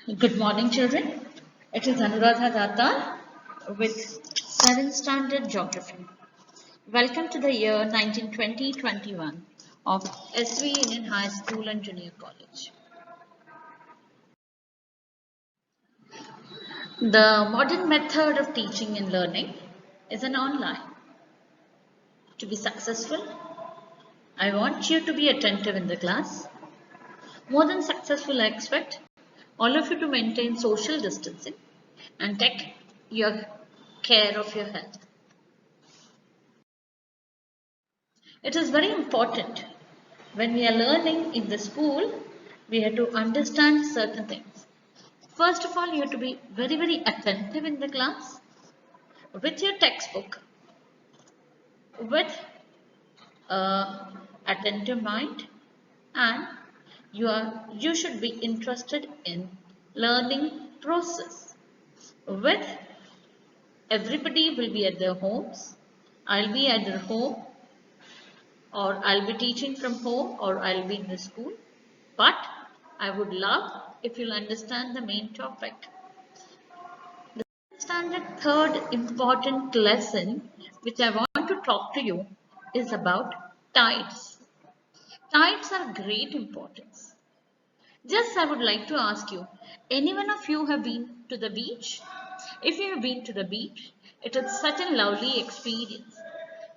Good morning, children. It is Anuradha Datta with 7th Standard Geography. Welcome to the year 1920-21 of SV Indian High School and Junior College. The modern method of teaching and learning is an online. To be successful, I want you to be attentive in the class. More than successful, I expect all of you to maintain social distancing and take your care of your health. It is very important when we are learning in the school, we have to understand certain things. First of all, you have to be very attentive in the class with your textbook, with attentive mind, and you should be interested in learning process. With everybody will be at their homes. I'll be at their home, or I'll be teaching from home, or I'll be in the school. But I would love if you'll understand the main topic. The standard third important lesson which I want to talk to you is about tides. Tides are great importance. Just I would like to ask you, any one of you have been to the beach? If you have been to the beach, it is such a lovely experience.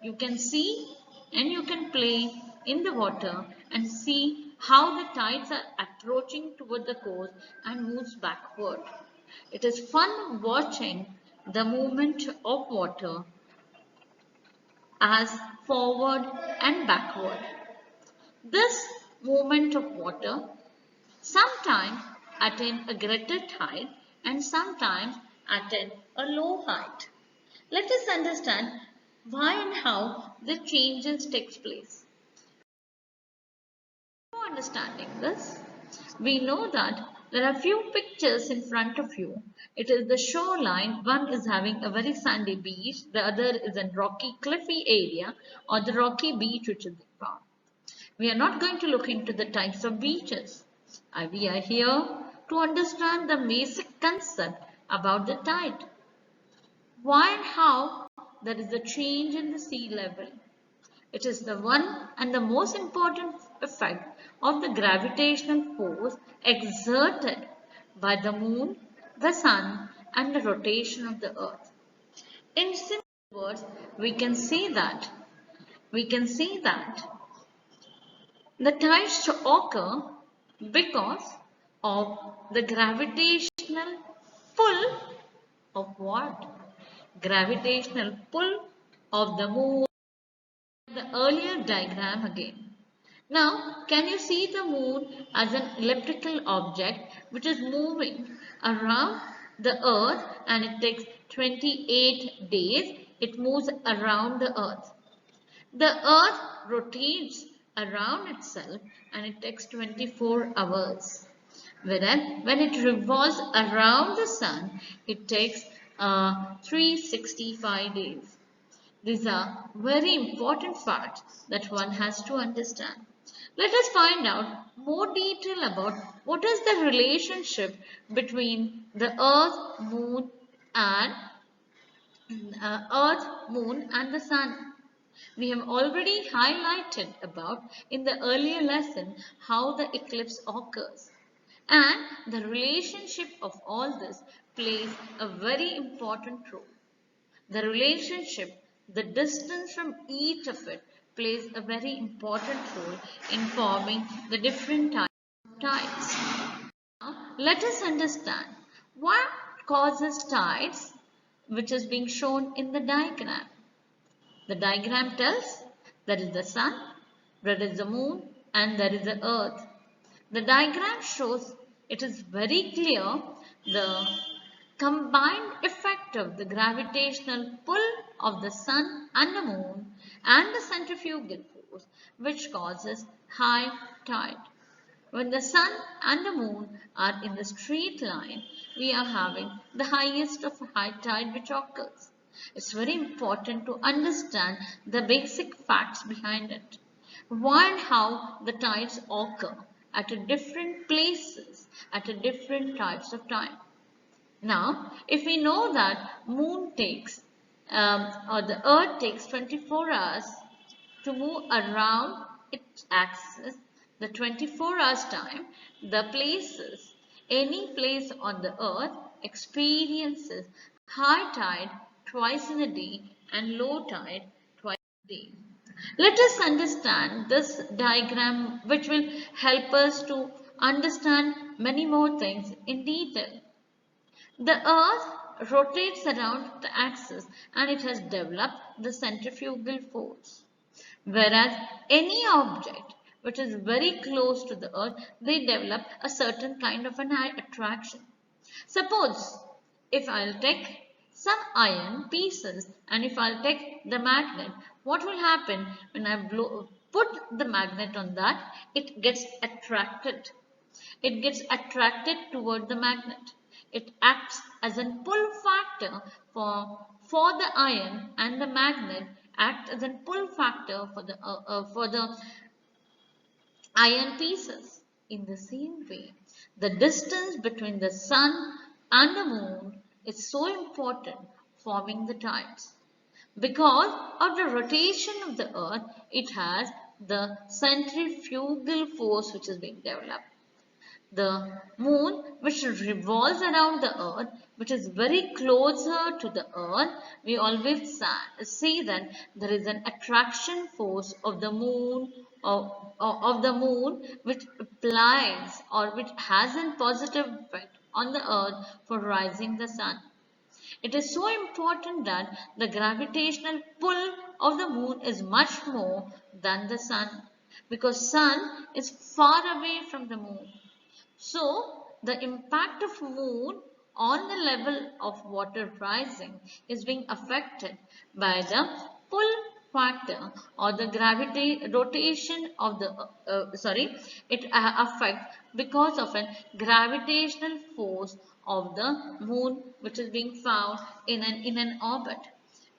You can see and you can play in the water and see how the tides are approaching toward the coast and moves backward. It is fun watching the movement of water as forward and backward. This movement of water sometimes attain a greater tide and sometimes attain a low height. Let us understand why and how the changes takes place. For understanding this, we know that there are few pictures in front of you. It is the shoreline. One is having a very sandy beach. The other is a rocky cliffy area or the rocky beach which is found. We are not going to look into the types of beaches. We are here to understand the basic concept about the tide. Why and how there is a change in the sea level. It is the one and the most important effect of the gravitational force exerted by the moon, the sun and the rotation of the earth. In simple words, we can see that the tides occur because of the gravitational pull of what? Gravitational pull of the moon. The earlier diagram again. Now, can you see the moon as an elliptical object which is moving around the earth and it takes 28 days. It moves around the earth. The earth rotates around itself and it takes 24 hours. Whereas when it revolves around the sun, it takes 365 days. These are very important facts that one has to understand. Let us find out more detail about what is the relationship between the Earth, Moon and the Sun. We have already highlighted about in the earlier lesson how the eclipse occurs. And the relationship of all this plays a very important role. The relationship, the distance from each of it plays a very important role in forming the different types of tides. Now, let us understand what causes tides, which is being shown in the diagram. The diagram tells there is the sun, there is the moon and there is the earth. The diagram shows it is very clear the combined effect of the gravitational pull of the sun and the moon and the centrifugal force which causes high tide. When the sun and the moon are in the straight line, we are having the highest of high tide which occurs. It's very important to understand the basic facts behind it. Why and how the tides occur at different places at a different types of time. Now, if we know that moon takes or the earth takes 24 hours to move around its axis, the 24 hours time, the places, any place on the earth experiences high tide twice in a day and low tide twice a day. Let us understand this diagram, which will help us to understand many more things in detail. The earth rotates around the axis and it has developed the centrifugal force. Whereas any object which is very close to the earth, they develop a certain kind of an attraction. Suppose if I'll take some iron pieces and if I'll take the magnet, what will happen when I put the magnet on that? It gets attracted. It gets attracted toward the magnet. It acts as a pull factor for the iron, and the magnet acts as a pull factor for the iron pieces. In the same way, the distance between the sun and the moon is so important, forming the tides. Because of the rotation of the earth, it has the centrifugal force which is being developed. The moon, which revolves around the earth, which is very closer to the earth, we always see that there is an attraction force of the moon which applies or which has a positive effect on the earth for rising the sun. It is so important that the gravitational pull of the moon is much more than the sun, because sun is far away from the moon. So, the impact of moon on the level of water rising is being affected by the pull factor or the gravity rotation of the it affects because of a gravitational force of the moon, which is being found in an orbit.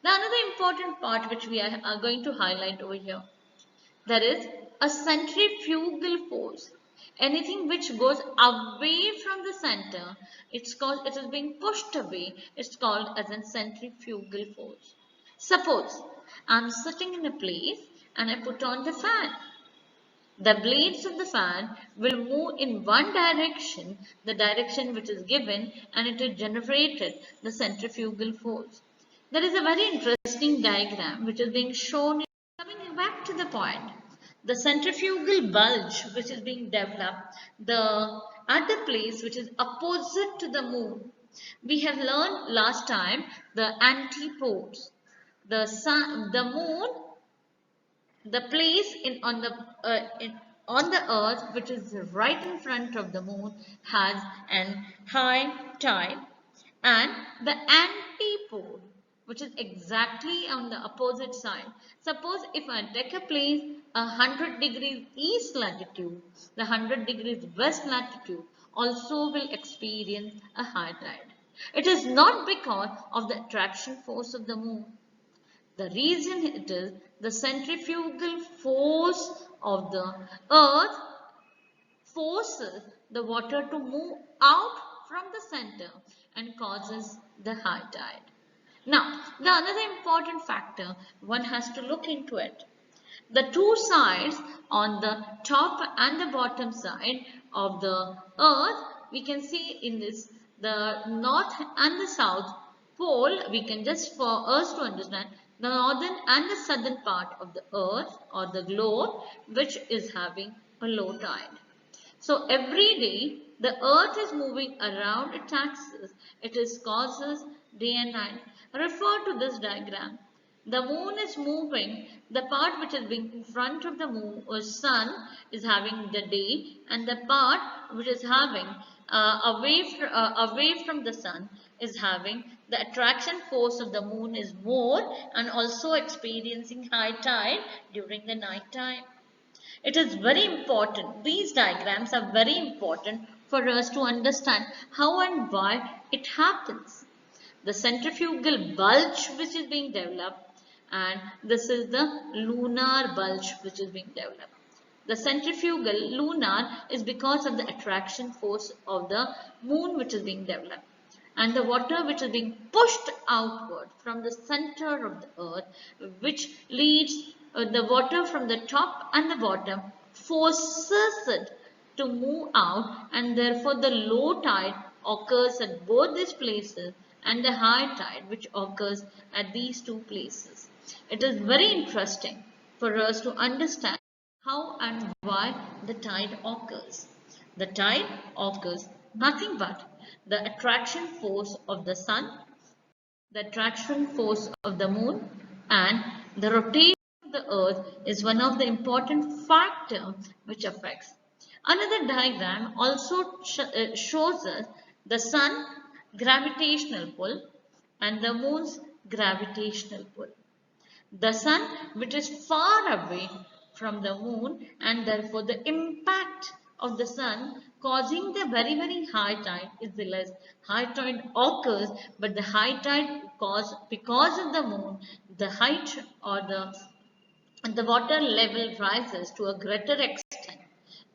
Now, another important part which we are going to highlight over here, there is a centrifugal force. Anything which goes away from the center, it is being pushed away, it's called as a centrifugal force. Suppose I'm sitting in a place and I put on the fan. The blades of the fan will move in one direction, the direction which is given, and it is generated the centrifugal force. There is a very interesting diagram which is being shown. Coming back to the point, the centrifugal bulge which is being developed at the place which is opposite to the moon. We have learned last time the antipodes. The sun, the moon, the place on the earth which is right in front of the moon has an high tide, and the antipode which is exactly on the opposite side. Suppose if I take a place 100 degrees east latitude, the 100 degrees west latitude also will experience a high tide. It is not because of the attraction force of the moon. The reason it is the centrifugal force of the earth forces the water to move out from the center and causes the high tide. Now, the another important factor, one has to look into it. The two sides on the top and the bottom side of the earth, we can see in this, the north and the south pole, we can just, for us to understand, the northern and the southern part of the earth or the globe, which is having a low tide. So every day the earth is moving around its axis. It is causes day and night. Refer to this diagram. The moon is moving. The part which is being in front of the moon or sun is having the day, and the part which is having away from the sun is having the attraction force of the moon is more, and also experiencing high tide during the night time. It is very important. These diagrams are very important for us to understand how and why it happens. The centrifugal bulge which is being developed, and this is the lunar bulge which is being developed. The centrifugal lunar is because of the attraction force of the moon which is being developed. And the water which is being pushed outward from the center of the earth, which leads the water from the top and the bottom, forces it to move out, and therefore the low tide occurs at both these places and the high tide which occurs at these two places. It is very interesting for us to understand how and why the tide occurs. The tide occurs nothing but the attraction force of the sun, the attraction force of the moon, and the rotation of the earth is one of the important factors which affects. Another diagram also shows us the sun gravitational pull and the moon's gravitational pull. The sun, which is far away from the moon, and therefore the impact of the sun causing the very high tide is the less. High tide occurs, but the high tide cause because of the moon, the height or the water level rises to a greater extent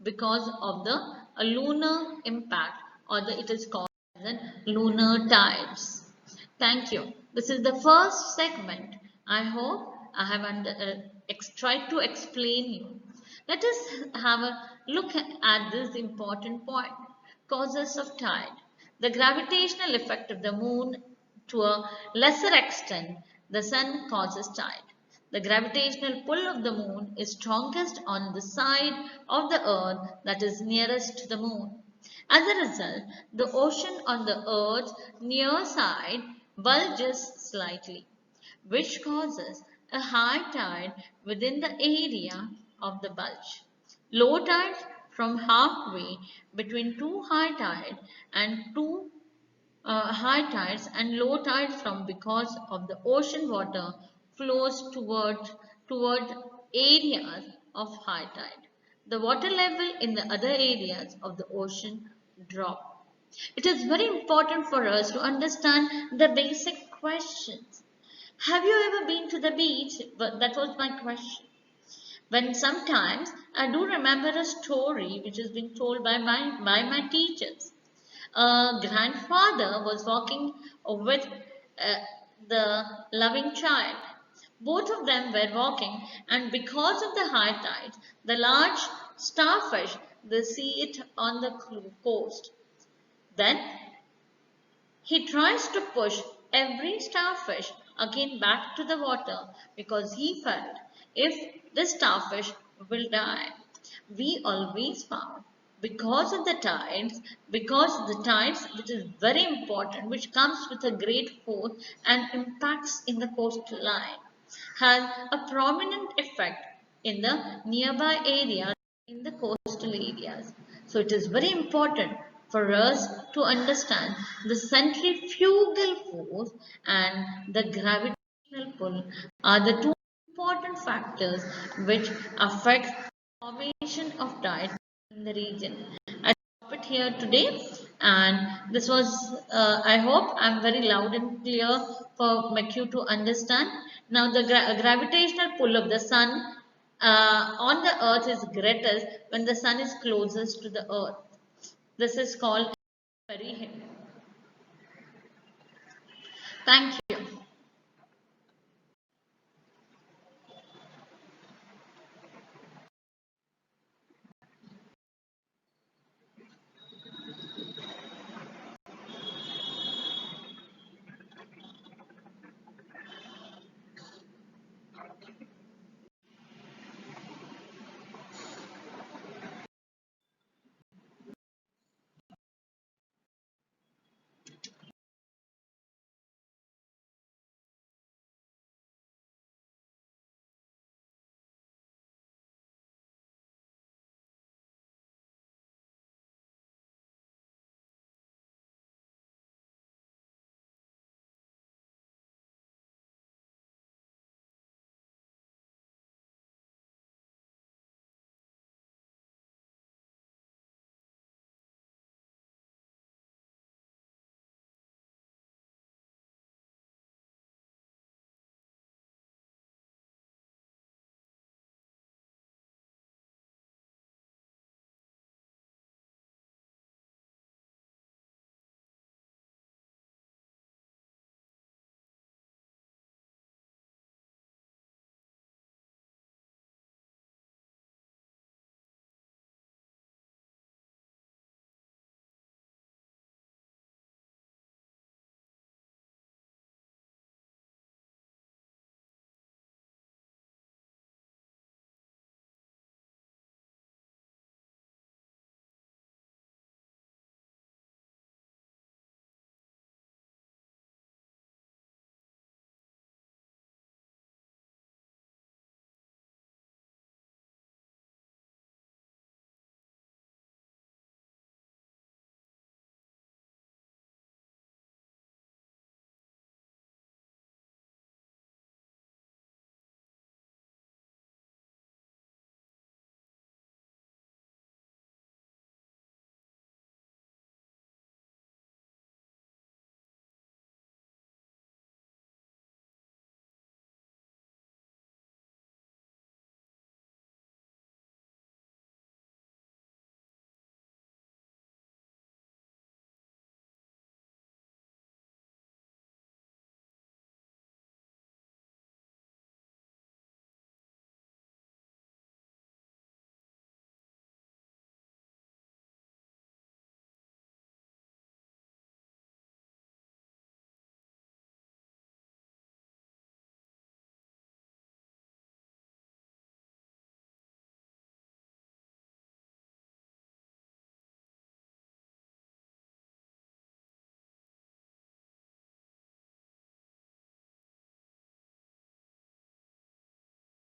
because of the lunar impact, or it is called as lunar tides. Thank you. This is the first segment. I hope I have tried to explain you. Let us have a look at this important point. Causes of tide. The gravitational effect of the moon to a lesser extent, the sun causes tide. The gravitational pull of the moon is strongest on the side of the earth that is nearest to the moon. As a result, the ocean on the earth's near side bulges slightly, which causes a high tide within the area of the bulge. Low tides from halfway between two high tides and two high tides and low tides from because of the ocean water flows toward areas of high tide. The water level in the other areas of the ocean drop. It is very important for us to understand the basic questions. Have you ever been to the beach? But that was my question. When sometimes I do remember a story which has been told by my teachers. A grandfather was walking with the loving child. Both of them were walking, and because of the high tide, the large starfish, they see it on the coast. Then he tries to push every starfish again back to the water because he felt if the starfish will die. We always found because the tides, which is very important, which comes with a great force and impacts in the coastline, has a prominent effect in the nearby areas, in the coastal areas. So it is very important for us to understand the centrifugal force and the gravitational pull are the two important factors which affect formation of tide in the region. I stop it here today, and this was I hope I'm very loud and clear for you to understand. Now the gravitational pull of the sun on the earth is greatest when the sun is closest to the earth. This is called very. Thank you.